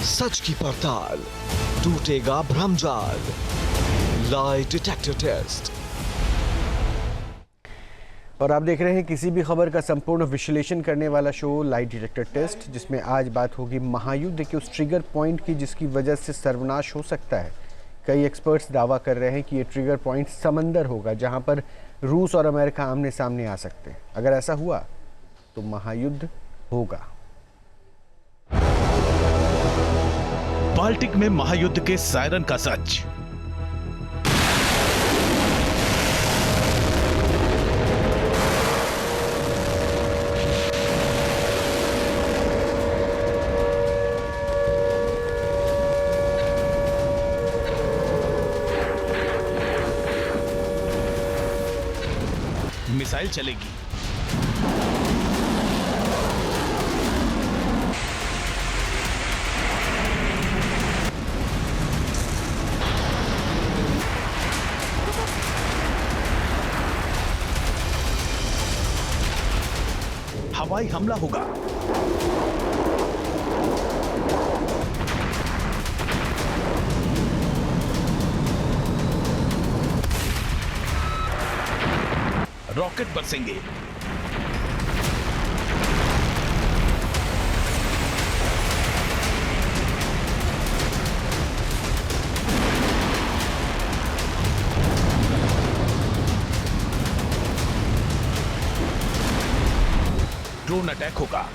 सच की पड़ताल, टूटेगा भ्रमजाल। Lie detector test. और आप देख रहे हैं किसी भी खबर का संपूर्ण विश्लेषण करने वाला शो लाई डिटेक्टर टेस्ट, जिसमें आज बात होगी महायुद्ध के उस ट्रिगर पॉइंट की जिसकी वजह से सर्वनाश हो सकता है। कई एक्सपर्ट्स दावा कर रहे हैं कि ये ट्रिगर पॉइंट समंदर होगा, जहां पर रूस और अमेरिका आमने सामने आ सकते हैं। अगर ऐसा हुआ तो महायुद्ध होगा। बाल्टिक में महायुद्ध के सायरन का सच। मिसाइल चलेगी, हवाई हमला होगा, रॉकेट बरसेंगे, ड्रोन अटैक होगा,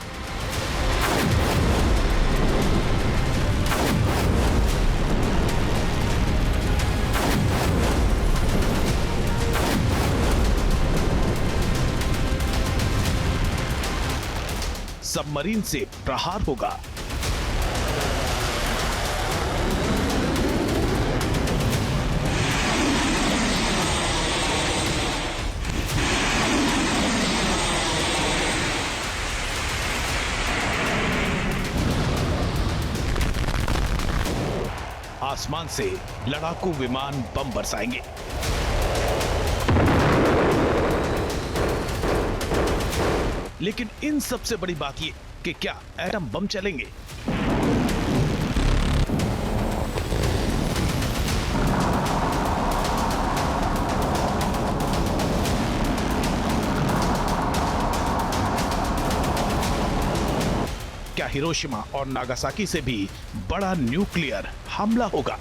सबमरीन से प्रहार होगा, आसमान से लड़ाकू विमान बम बरसाएंगे, लेकिन इन सबसे बड़ी बात यह कि क्या एटम बम चलेंगे? क्या हिरोशिमा और नागासाकी से भी बड़ा न्यूक्लियर हमला होगा?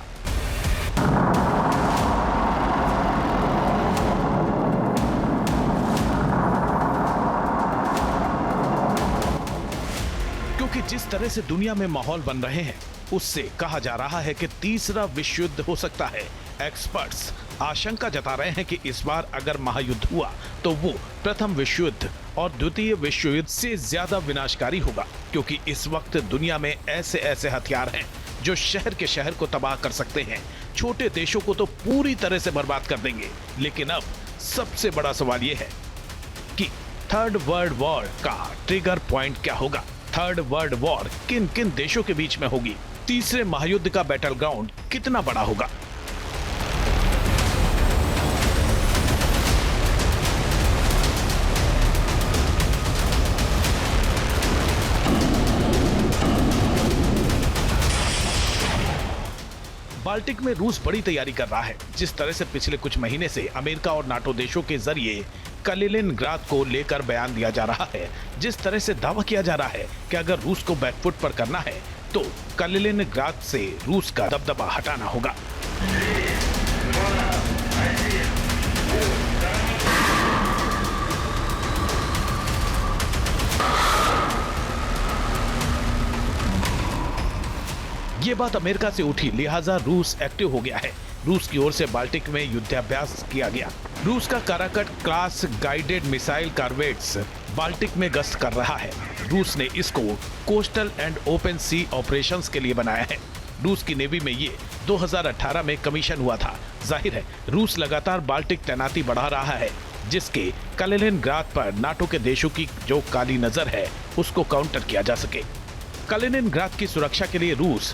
क्योंकि जिस तरह से दुनिया में माहौल बन रहे हैं, उससे कहा जा रहा है कि तीसरा विश्व युद्ध हो सकता है। एक्सपर्ट्स आशंका जता रहे हैं कि इस बार अगर महायुद्ध हुआ तो वो प्रथम विश्व युद्ध और द्वितीय विश्व युद्ध से ज्यादा विनाशकारी होगा, क्योंकि इस वक्त दुनिया में ऐसे ऐसे हथियार हैं जो शहर के शहर को तबाह कर सकते हैं, छोटे देशों को तो पूरी तरह से बर्बाद कर देंगे। लेकिन अब सबसे बड़ा सवाल यह है कि थर्ड वर्ल्ड वॉर का ट्रिगर पॉइंट क्या होगा? थर्ड वर्ल्ड वॉर किन किन देशों के बीच में होगी? तीसरे महायुद्ध का बैटल ग्राउंड कितना बड़ा होगा? बाल्टिक में रूस बड़ी तैयारी कर रहा है। जिस तरह से पिछले कुछ महीने से अमेरिका और नाटो देशों के जरिए कलिनिनग्राद को लेकर बयान दिया जा रहा है, जिस तरह से दावा किया जा रहा है कि अगर रूस को बैकफुट पर करना है तो कलिनिनग्राद से रूस का दबदबा हटाना होगा। ये बात अमेरिका से उठी, लिहाजा रूस एक्टिव हो गया है। रूस की ओर से बाल्टिक में युद्धाभ्यास किया गया। रूस का Karakurt class guided missile corvettes Baltic में गश्त कर रहा है। रूस ने इसको coastal and open sea operations के लिए बनाया है। रूस की नेवी में ये 2018 में कमीशन हुआ था। जाहिर है रूस लगातार बाल्टिक तैनाती बढ़ा रहा है, जिसके कलिनिनग्राद पर नाटो के देशों की जो काली नजर है उसको काउंटर किया जा सके। कलिनिनग्राद की सुरक्षा के लिए रूस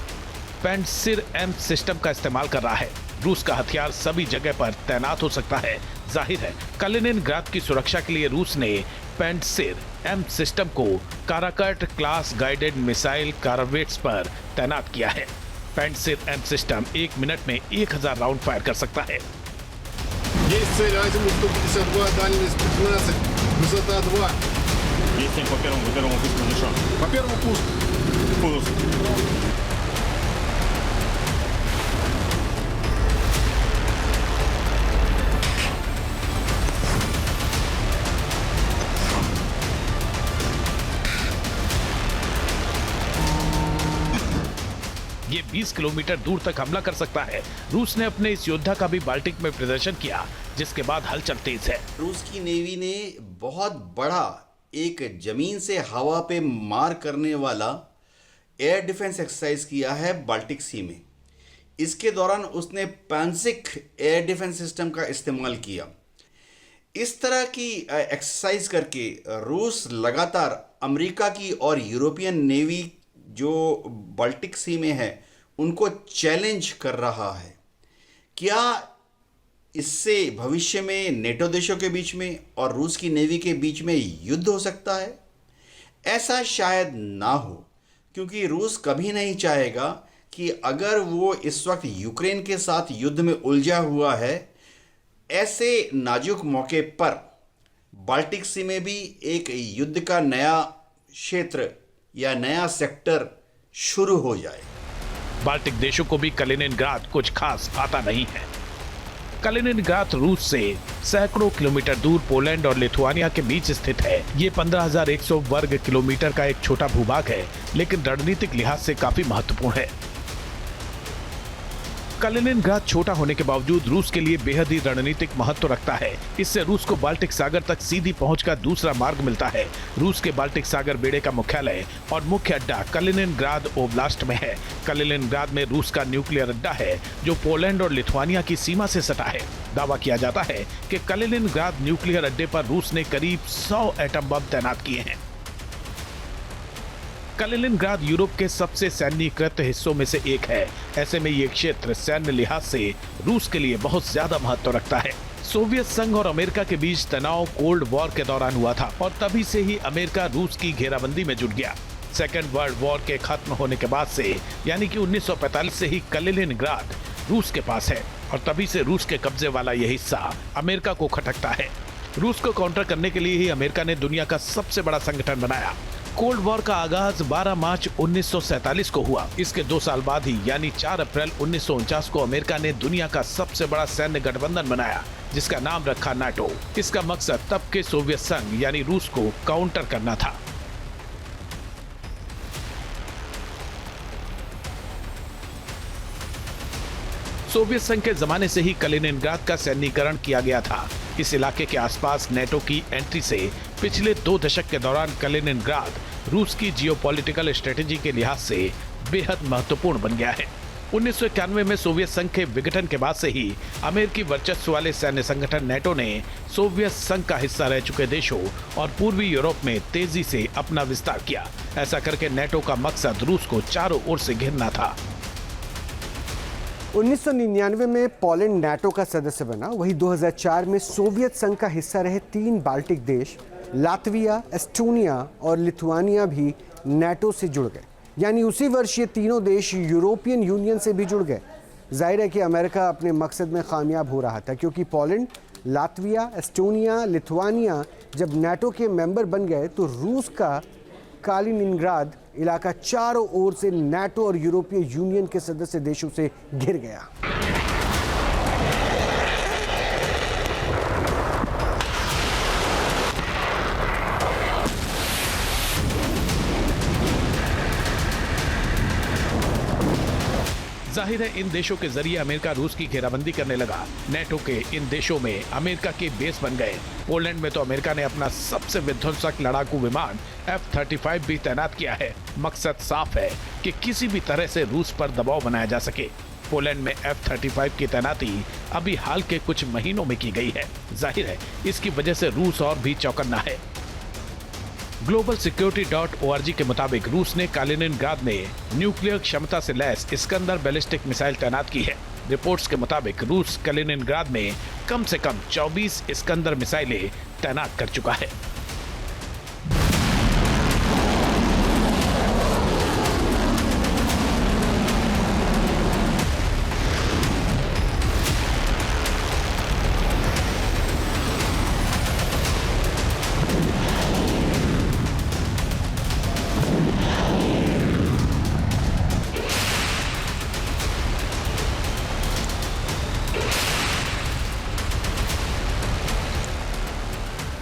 पेंटसिर एम सिस्टम का इस्तेमाल कर रहा है। रूस का हथियार सभी जगह पर तैनात हो सकता है जाहिर है कलिनिनग्राद की सुरक्षा के लिए रूस ने पेंटसिर एम सिस्टम को काराकट क्लास गाइडेड मिसाइल कारवेट्स पर तैनात किया है। पेंटसिर एम सिस्टम 1 मिनट में 1000 राउंड फायर कर सकता है। Есть цель Азимут 152, дальность 15, высота 2. Есть по первому пуску разрешен. По первому пуску. Пуск. ये 20 किलोमीटर दूर तक हमला कर सकता है। रूस ने अपने इस योद्धा का भी बाल्टिक में प्रदर्शन किया, जिसके बाद हलचल तेज है। रूस की नेवी ने बहुत बड़ा एक जमीन से हवा पे मार करने वाला एयर डिफेंस एक्सरसाइज किया है बाल्टिक सी में। इसके दौरान उसने पैंसिक एयर डिफेंस सिस्टम का इस्तेमाल किया। इस तरह की एक्सरसाइज करके रूस लगातार अमेरिका की और यूरोपियन नेवी जो बाल्टिक सी में है उनको चैलेंज कर रहा है। क्या इससे भविष्य में नेटो देशों के बीच में और रूस की नेवी के बीच में युद्ध हो सकता है? ऐसा शायद ना हो, क्योंकि रूस कभी नहीं चाहेगा कि अगर वो इस वक्त यूक्रेन के साथ युद्ध में उलझा हुआ है, ऐसे नाजुक मौके पर बाल्टिक सी में भी एक युद्ध का नया क्षेत्र या नया सेक्टर शुरू हो जाए। बाल्टिक देशों को भी कलिनिनग्राद कुछ खास आता नहीं है। कलिनिनग्राद रूस से सैकड़ों किलोमीटर दूर पोलैंड और लिथुआनिया के बीच स्थित है। ये 15,100 वर्ग किलोमीटर का एक छोटा भूभाग है, लेकिन रणनीतिक लिहाज से काफी महत्वपूर्ण है। कलिनिनग्राद छोटा होने के बावजूद रूस के लिए बेहद ही रणनीतिक महत्व रखता है। इससे रूस को बाल्टिक सागर तक सीधी पहुंच का दूसरा मार्ग मिलता है। रूस के बाल्टिक सागर बेड़े का मुख्यालय और मुख्य अड्डा कलिनिनग्राद ओब्लास्ट में है। कलिनिनग्राद में रूस का न्यूक्लियर अड्डा है, जो पोलैंड और लिथुआनिया की सीमा से सटा है। दावा किया जाता है कि कलिनिनग्राद न्यूक्लियर अड्डे पर रूस ने करीब 100 एटम बम तैनात किए हैं। कलिनिनग्राद यूरोप के सबसे सैन्यीकृत हिस्सों में से एक है। ऐसे में ये क्षेत्र सैन्य लिहाज से रूस के लिए बहुत ज्यादा महत्व रखता है। सोवियत संघ और अमेरिका के बीच तनाव कोल्ड वॉर के दौरान हुआ था और तभी से ही अमेरिका रूस की घेराबंदी में जुट गया। सेकेंड वर्ल्ड वॉर के खत्म होने के बाद से, यानी कि 1945 से ही कलिनिनग्राद रूस के पास है और तभी से रूस के कब्जे वाला यह हिस्सा अमेरिका को खटकता है। रूस को काउंटर करने के लिए ही अमेरिका ने दुनिया का सबसे बड़ा संगठन बनाया। कोल्ड वॉर का आगाज 12 मार्च 1947 को हुआ। इसके 2 साल बाद ही यानी 4 अप्रैल 1949 को अमेरिका ने दुनिया का सबसे बड़ा सैन्य गठबंधन बनाया, जिसका नाम रखा नाटो। इसका मकसद तब के सोवियत संघ यानी रूस को काउंटर करना था। सोवियत संघ के जमाने से ही कलिनिनग्राद का सैन्यीकरण किया गया था। इस इलाके के आसपास नेटो की एंट्री से पिछले 2 दशक के दौरान कलिनिनग्राद रूस की जियोपॉलिटिकल स्ट्रेटेजी के लिहाज से बेहद महत्वपूर्ण बन गया है। 1991 में सोवियत संघ के विघटन के बाद से ही अमेरिकी वर्चस्व वाले सैन्य संगठन नेटो ने सोवियत संघ का हिस्सा रह चुके देशों और पूर्वी यूरोप में तेजी से अपना विस्तार किया। ऐसा करके नेटो का मकसद रूस को चारों ओर से घेरना था। 1999 में पोलैंड नाटो का सदस्य बना। वही 2004 में सोवियत संघ का हिस्सा रहे 3 बाल्टिक देश लातविया, एस्टोनिया और लिथुआनिया भी नाटो से जुड़ गए। यानी उसी वर्ष ये तीनों देश यूरोपियन यूनियन से भी जुड़ गए। जाहिर है कि अमेरिका अपने मकसद में कामयाब हो रहा था, क्योंकि पोलैंड, लातविया, एस्टोनिया, लिथुआनिया जब नाटो के मेंबर बन गए तो रूस का कलिनिनग्राद इलाका चारों ओर से नाटो और यूरोपीय यूनियन के सदस्य देशों से घिर गया। जाहिर है इन देशों के जरिए अमेरिका रूस की घेराबंदी करने लगा। नेटो के इन देशों में अमेरिका के बेस बन गए। पोलैंड में तो अमेरिका ने अपना सबसे विध्वंसक लड़ाकू विमान F-35 भी तैनात किया है। मकसद साफ है कि किसी भी तरह से रूस पर दबाव बनाया जा सके। पोलैंड में F-35 की तैनाती अभी हाल के कुछ महीनों में की गई है। जाहिर है इसकी वजह से रूस और भी चौकन्ना है। globalsecurity.org के मुताबिक रूस ने कालिनिनग्राद में न्यूक्लियर क्षमता से लैस इस्कंदर बैलिस्टिक मिसाइल तैनात की है। रिपोर्ट्स के मुताबिक रूस कालिनिनग्राद में कम से कम 24 इस्कंदर मिसाइलें तैनात कर चुका है।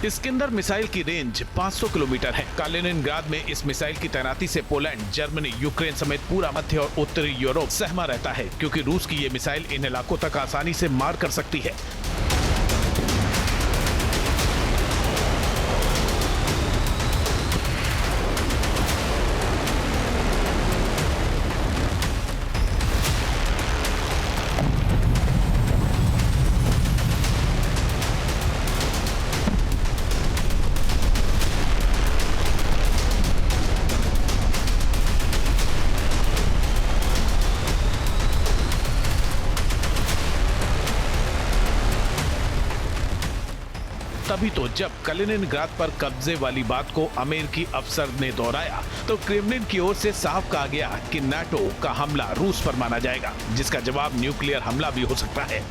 इस्कंदर मिसाइल की रेंज 500 किलोमीटर है। कालिनिनग्राद में इस मिसाइल की तैनाती से पोलैंड, जर्मनी, यूक्रेन समेत पूरा मध्य और उत्तरी यूरोप सहमा रहता है, क्योंकि रूस की ये मिसाइल इन इलाकों तक आसानी से मार कर सकती है। तभी तो जब कालिनिनग्राद पर कब्जे वाली बात को अमेरिकी अफसर ने दोहराया तो क्रेमलिन की ओर से साफ कहा गया कि नाटो का हमला रूस पर माना जाएगा, जिसका जवाब न्यूक्लियर हमला भी हो सकता है।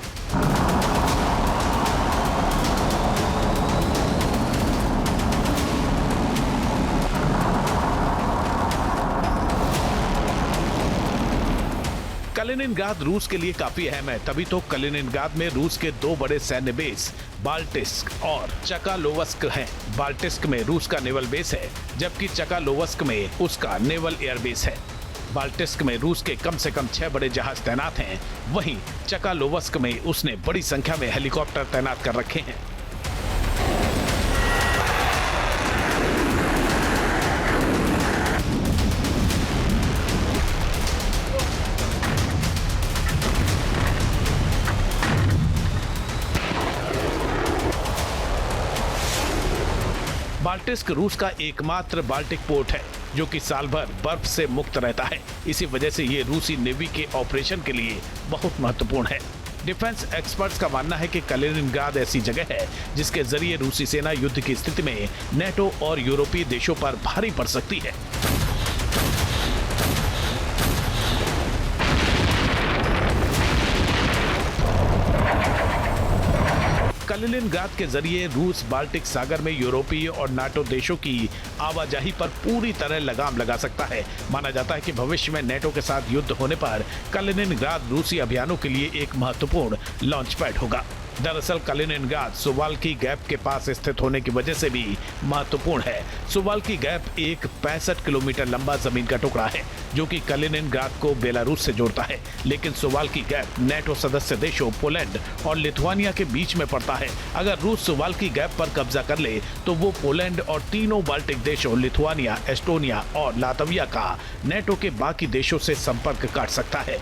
कालिनिनग्राद रूस के लिए काफी अहम है, तभी तो कालिनिनग्राद में रूस के दो बड़े सैन्य बेस बाल्टिस्क और चकालोवस्क हैं। बाल्टिस्क में रूस का नेवल बेस है, जबकि चकालोवस्क में उसका नेवल एयर बेस है। बाल्टिस्क में रूस के कम से कम 6 बड़े जहाज तैनात हैं, वहीं चकालोवस्क में उसने बड़ी संख्या में हेलीकॉप्टर तैनात कर रखे हैं। बाल्टिस्क रूस का एकमात्र बाल्टिक पोर्ट है जो कि साल भर बर्फ से मुक्त रहता है। इसी वजह से ये रूसी नेवी के ऑपरेशन के लिए बहुत महत्वपूर्ण है। डिफेंस एक्सपर्ट्स का मानना है कि कालिनिनग्राद ऐसी जगह है जिसके जरिए रूसी सेना युद्ध की स्थिति में नेटो और यूरोपीय देशों पर भारी पड़ सकती है। कालिनिनग्राद के जरिए रूस बाल्टिक सागर में यूरोपीय और नाटो देशों की आवाजाही पर पूरी तरह लगाम लगा सकता है। माना जाता है कि भविष्य में नेटो के साथ युद्ध होने पर कालिनिनग्राद रूसी अभियानों के लिए एक महत्वपूर्ण लॉन्च पैड होगा। दरअसल कालिनिनग्राद सुवाल्की गैप के पास स्थित होने की वजह से भी महत्वपूर्ण है। सुवाल्की गैप एक 65 किलोमीटर लंबा जमीन का टुकड़ा है जो कि कालिनिनग्राद को बेलारूस से जोड़ता है, लेकिन सुवाल्की गैप नेटो सदस्य देशों पोलैंड और लिथुआनिया के बीच में पड़ता है। अगर रूस सुवाल्की गैप पर कब्जा कर ले तो वो पोलैंड और तीनों बाल्टिक देशों लिथुआनिया, एस्टोनिया और लातविया का नेटो के बाकी देशों से संपर्क काट सकता है।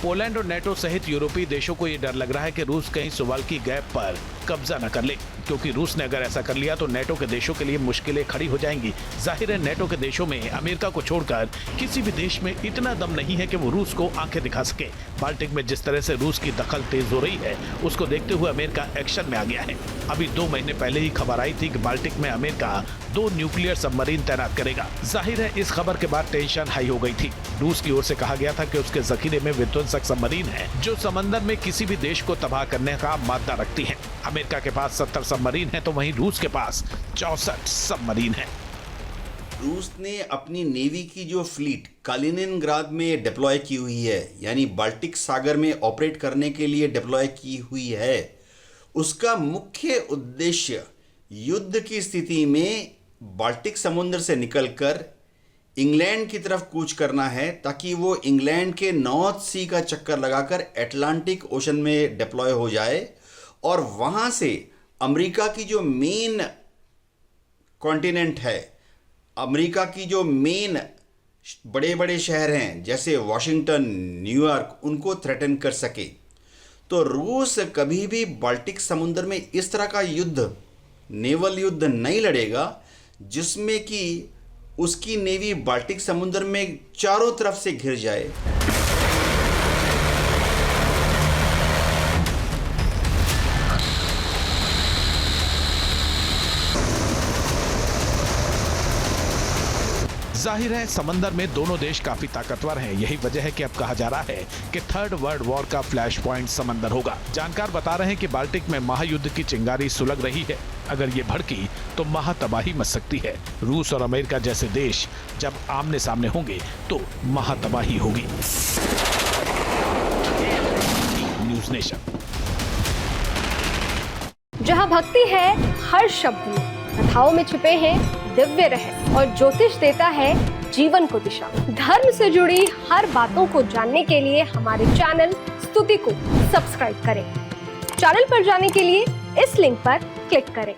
पोलैंड और नेटो सहित यूरोपीय देशों को यह डर लग रहा है कि रूस कहीं सुवाल्की गैप पर कब्जा न कर ले, क्योंकि रूस ने अगर ऐसा कर लिया तो नेटो के देशों के लिए मुश्किलें खड़ी हो जाएंगी। जाहिर है नेटो के देशों में अमेरिका को छोड़कर किसी भी देश में इतना दम नहीं है कि वो रूस को आंखें दिखा सके। बाल्टिक में जिस तरह से रूस की दखल तेज हो रही है उसको देखते हुए अमेरिका एक्शन में आ गया है। अभी 2 महीने पहले ही खबर आई थी कि बाल्टिक में अमेरिका 2 न्यूक्लियर सबमरीन तैनात करेगा। जाहिर है इस खबर के बाद टेंशन हाई हो गई थी। रूस की ओर से कहा गया था कि उसके जखीरे में विध्वंसक सबमरीन है जो समंदर में किसी भी देश को तबाह करने का मादा रखती है। अमेरिका के पास 70 सबमरीन है तो वहीं रूस के पास 64 सबमरीन है। रूस ने अपनी नेवी की जो फ्लीट कालिनिनग्राद में डिप्लॉय की हुई है, यानी बाल्टिक सागर में ऑपरेट करने के लिए डिप्लॉय की हुई है, उसका मुख्य उद्देश्य युद्ध की स्थिति में बाल्टिक समुद्र से निकलकर इंग्लैंड की तरफ कूच करना है ताकि वो इंग्लैंड के नॉर्थ सी का चक्कर लगाकर अटलांटिक ओशन में डिप्लॉय हो जाए और वहाँ से अमेरिका की जो मेन कॉन्टिनेंट है, अमेरिका की जो मेन बड़े बड़े शहर हैं जैसे वॉशिंगटन, न्यूयॉर्क, उनको थ्रेटन कर सके। तो रूस कभी भी बाल्टिक समुद्र में इस तरह का युद्ध, नेवल युद्ध नहीं लड़ेगा जिसमें कि उसकी नेवी बाल्टिक समुद्र में चारों तरफ से घिर जाए। जाहिर है समंदर में दोनों देश काफी ताकतवर हैं। यही वजह है कि अब कहा जा रहा है कि थर्ड वर्ल्ड वॉर का फ्लैश पॉइंट समंदर होगा। जानकार बता रहे हैं कि बाल्टिक में महायुद्ध की चिंगारी सुलग रही है। अगर ये भड़की तो महातबाही मच सकती है। रूस और अमेरिका जैसे देश जब आमने सामने होंगे तो महातबाही होगी। News nation. जहां भक्ति है हर शब्द में, कथाओं में छुपे हैं दिव्य रहस्य और ज्योतिष देता है जीवन को दिशा। धर्म से जुड़ी हर बातों को जानने के लिए हमारे चैनल स्तुति को सब्सक्राइब करें। चैनल पर जाने के लिए इस लिंक पर क्लिक करें।